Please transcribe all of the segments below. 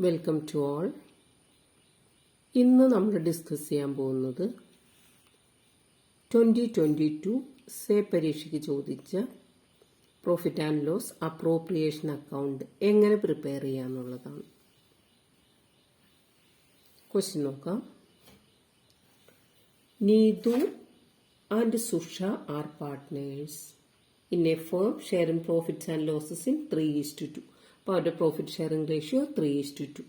Welcome to all. ഇന്ന് നമ്മൾ discuss ചെയ്യാൻ പോകുന്നത് 2022 സേ പരീക്ഷയ്ക്ക് ചോദിച്ച profit and loss appropriation account എങ്ങനെ പ്രിപ്പയർ ചെയ്യാന്നുള്ളതാണ്. ക്വസ്റ്റ്യൻ നോക്കാം. Neethu and Susha are partners in a firm sharing profits and losses in 3:2. അപ്പോൾ അവരുടെ profit sharing ratio 3:2.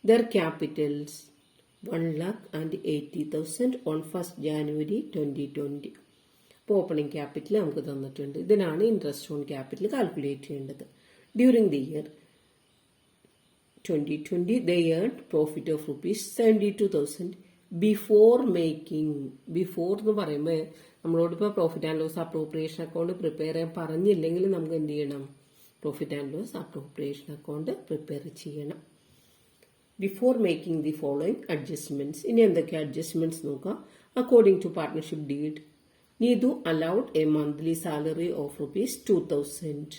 Their capitals 1,80,000 on 1st January 2020. അപ്പോൾ ഓപ്പണിംഗ് ക്യാപിറ്റൽ നമുക്ക് തന്നിട്ടുണ്ട്. ഇതിനാണ് ഇൻട്രസ്റ്റ് ഓൺ ക്യാപിറ്റൽ കാൽക്കുലേറ്റ് ചെയ്യേണ്ടത്. During the year 2020 they earned profit of ₹72,000 before making. Before എന്ന് പറയുമ്പോൾ നമ്മളോടിപ്പോൾ profit and loss appropriation account prepare ചെയ്യാൻ പറഞ്ഞില്ലെങ്കിൽ നമുക്ക് എന്ത് ചെയ്യണം? Profit and loss appropriation account prepare ചെയ്യണം. Before making the following adjustments. ഇനി എന്തൊക്കെ അഡ്ജസ്റ്റ്മെന്റ്സ് നോക്കാം. According to partnership deed Neethu allowed a monthly salary of ₹2,000.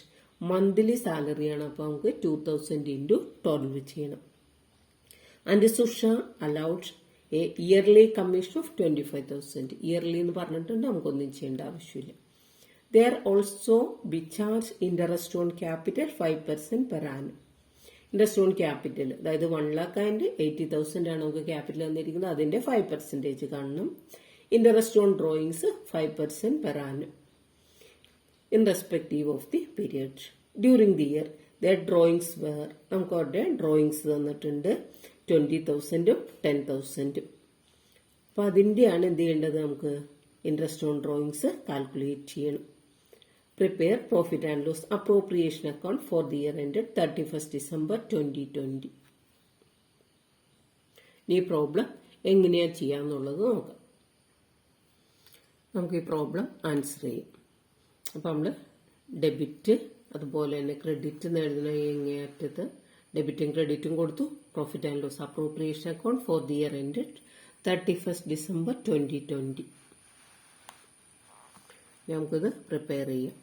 Monthly സാലറിയാണ്, അപ്പോൾ നമുക്ക് 2,000 × 12 ചെയ്യണം. And Susha allowed a yearly commission of 25,000. Yearly എന്ന് പറഞ്ഞിട്ടുണ്ട്, നമുക്കൊന്നും ചെയ്യേണ്ട ആവശ്യമില്ല. There also be charged interest on capital 5% per annum. Interest on capital, അതായത് 1,80,000 ആണ് നമുക്ക് ക്യാപിറ്റൽ തന്നിരിക്കുന്നത്, അതിന്റെ 5% കാണണം. Interest on drawings 5% per annum in respective of the period. During the year their drawings were, നമുക്ക് അവരുടെ ഡ്രോയിങ്സ് തന്നിട്ടുണ്ട് 20,000 10,000. അപ്പൊ അതിന്റെയാണ് എന്ത് ചെയ്യേണ്ടത്? നമുക്ക് ഇൻട്രസ്റ്റ് ഓൺ ഡ്രോയിങ്സ് കാൽക്കുലേറ്റ് ചെയ്യണം. Prepare profit and loss appropriation account for the year ended 31st December 2020. ഈ problem എങ്ങനെയാണ് ചെയ്യാന്നുള്ളത് നോക്കാം. നമുക്ക് ഈ പ്രോബ്ലം ആൻസർ ചെയ്യാം. അപ്പം നമ്മൾ ഡെബിറ്റ് അതുപോലെ തന്നെ ക്രെഡിറ്റ് എഴുതുന്ന എങ്ങേയറ്റത്ത് ഡെബിറ്റും ക്രെഡിറ്റും കൊടുത്തു. Profit and loss appropriation account for the year ended 31st December 2020. നമുക്കിത് പ്രിപ്പയർ ചെയ്യാം.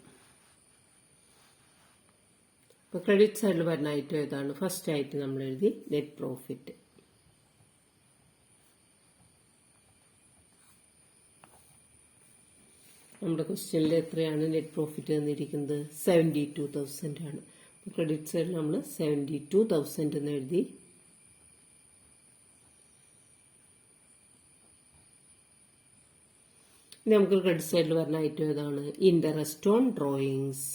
അപ്പോൾ ക്രെഡിറ്റ് സൈഡിൽ വരുന്ന ഐറ്റം ഏതാണ്? ഫസ്റ്റ് ആയിട്ട് നമ്മൾ എഴുതി നെറ്റ് പ്രോഫിറ്റ്. നമ്മുടെ ക്വസ്റ്റ്യനിൽ എത്രയാണ് നെറ്റ് പ്രോഫിറ്റ് തന്നിരിക്കുന്നത്? 72,000 ആണ്. ക്രെഡിറ്റ് സൈഡിൽ നമ്മൾ 72,000 എന്ന് എഴുതി. നമുക്ക് ക്രെഡിറ്റ് സൈഡിൽ വരുന്ന ഐറ്റം ഏതാണ്? Interest on drawings.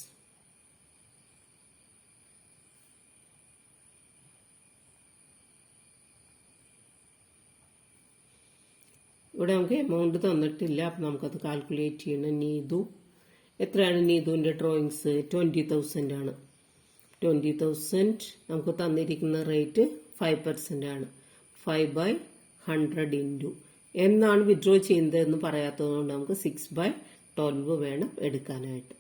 ഇവിടെ നമുക്ക് എമൗണ്ട് തന്നിട്ടില്ല, അപ്പം നമുക്കത് കാൽക്കുലേറ്റ് ചെയ്യണം. നീതു എത്രയാണ്? നീതുവിൻ്റെ ഡ്രോയിങ്സ് 20,000 ആണ്. 20,000 നമുക്ക് തന്നിരിക്കുന്ന റേറ്റ് 5% ആണ്. 5/100 × എന്നാണ് വിഡ്രോ ചെയ്യുന്നതെന്ന് പറയാത്തതുകൊണ്ട് നമുക്ക് 6/12 വേണം എടുക്കാനായിട്ട്.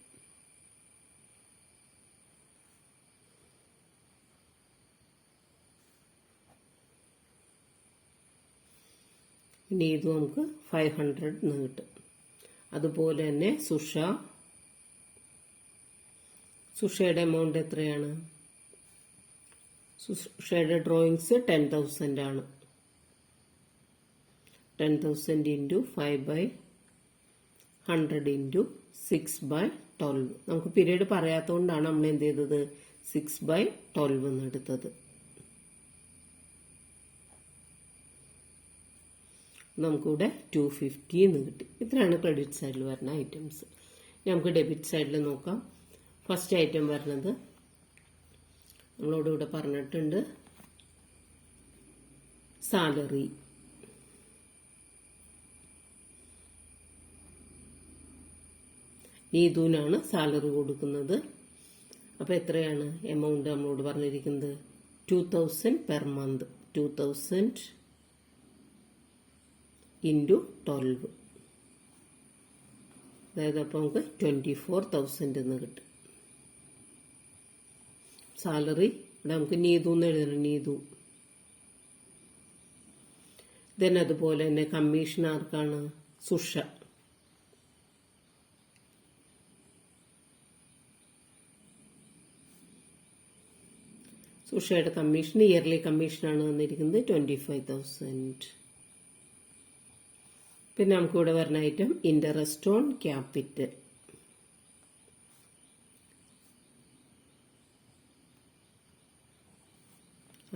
ഇനി ഇത് നമുക്ക് 500 എന്ന് കിട്ടും. അതുപോലെ തന്നെ സുഷയുടെ എമൗണ്ട് എത്രയാണ്? സുഷയുടെ ഡ്രോയിങ്സ് 10,000 ആണ്. 10,000 × 5/100 × 6/12. നമുക്ക് പീരീഡ് പറയാത്തതുകൊണ്ടാണ് നമ്മൾ എന്ത് ചെയ്തത്? 6/12 എന്ന് എടുത്തത്. നമുക്കിവിടെ 250 എന്ന് കിട്ടി. ഇത്രയാണ് ക്രെഡിറ്റ് സൈഡിൽ വരുന്ന ഐറ്റംസ്. നമുക്ക് ഡെബിറ്റ് സൈഡിൽ നോക്കാം. ഫസ്റ്റ് ഐറ്റം വരുന്നത് നമ്മളോട് ഇവിടെ പറഞ്ഞിട്ടുണ്ട് സാലറി. നീതുവിനാണ് സാലറി കൊടുക്കുന്നത്. അപ്പൊ എത്രയാണ് എമൗണ്ട് നമ്മളോട് പറഞ്ഞിരിക്കുന്നത്? 2,000 പെർ മന്ത്. 2,000 × 12. അതായത് അപ്പോൾ നമുക്ക് 24,000 എന്ന് കിട്ടും. സാലറി ഇവിടെ നമുക്ക് നീതു എന്ന് എഴുതണം. നീതു. ദെൻ അതുപോലെ തന്നെ കമ്മീഷൻ ആർക്കാണ്? സുഷ. സുഷയുടെ കമ്മീഷൻ ഇയർലി കമ്മീഷനാണ് തന്നിരിക്കുന്നത് 25,000. പിന്നെ നമുക്കിവിടെ വരുന്ന ഐറ്റം ഇൻട്രസ്റ്റ് ഓൺ ക്യാപിറ്റൽ.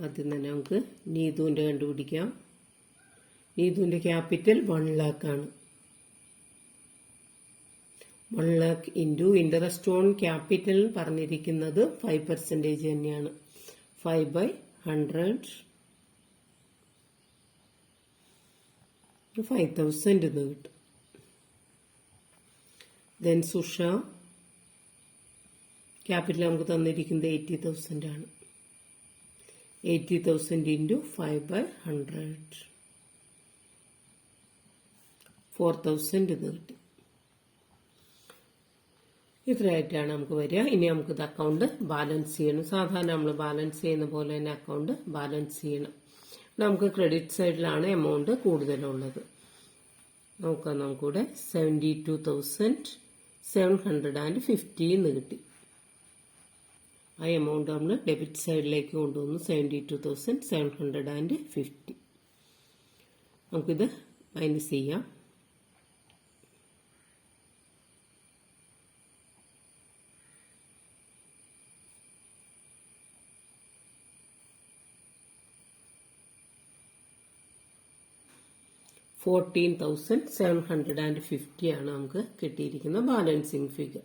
ആദ്യം തന്നെ നമുക്ക് നീതുവിൻ്റെ കണ്ടുപിടിക്കാം. നീതുവിൻ്റെ ക്യാപിറ്റൽ 1 lakh ആണ്. 1 lakh into interest on capital പറഞ്ഞിരിക്കുന്നത് 5% തന്നെയാണ്. 5/100 5,000 എന്ന് കിട്ടും. ദെൻ സുഷ ക്യാപിറ്റൽ നമുക്ക് തന്നിരിക്കുന്നത് 80,000 ആണ്. 80,000 ഇൻറ്റു 5/100 4,000 എന്ന് കിട്ടും. ഇത്രയായിട്ടാണ് നമുക്ക് വരിക. ഇനി നമുക്കിത് അക്കൗണ്ട് ബാലൻസ് ചെയ്യണം. സാധാരണ നമ്മൾ ബാലൻസ് ചെയ്യുന്ന പോലെ തന്നെ അക്കൗണ്ട് ബാലൻസ് ചെയ്യണം. നമുക്ക് ക്രെഡിറ്റ് സൈഡിലാണ് എമൗണ്ട് കൂടുതലുള്ളത്. നോക്കാം, നമുക്കിവിടെ 72,750 എന്ന് കിട്ടി. ആ എമൗണ്ട് നമ്മൾ ഡെബിറ്റ് സൈഡിലേക്ക് കൊണ്ടുവന്നു. 72,750. നമുക്കിത് മൈനസ് ചെയ്യാം. $14,750 ആണ് നമുക്ക് കിട്ടിയിരിക്കുന്ന ബാലൻസിങ് ഫിഗർ.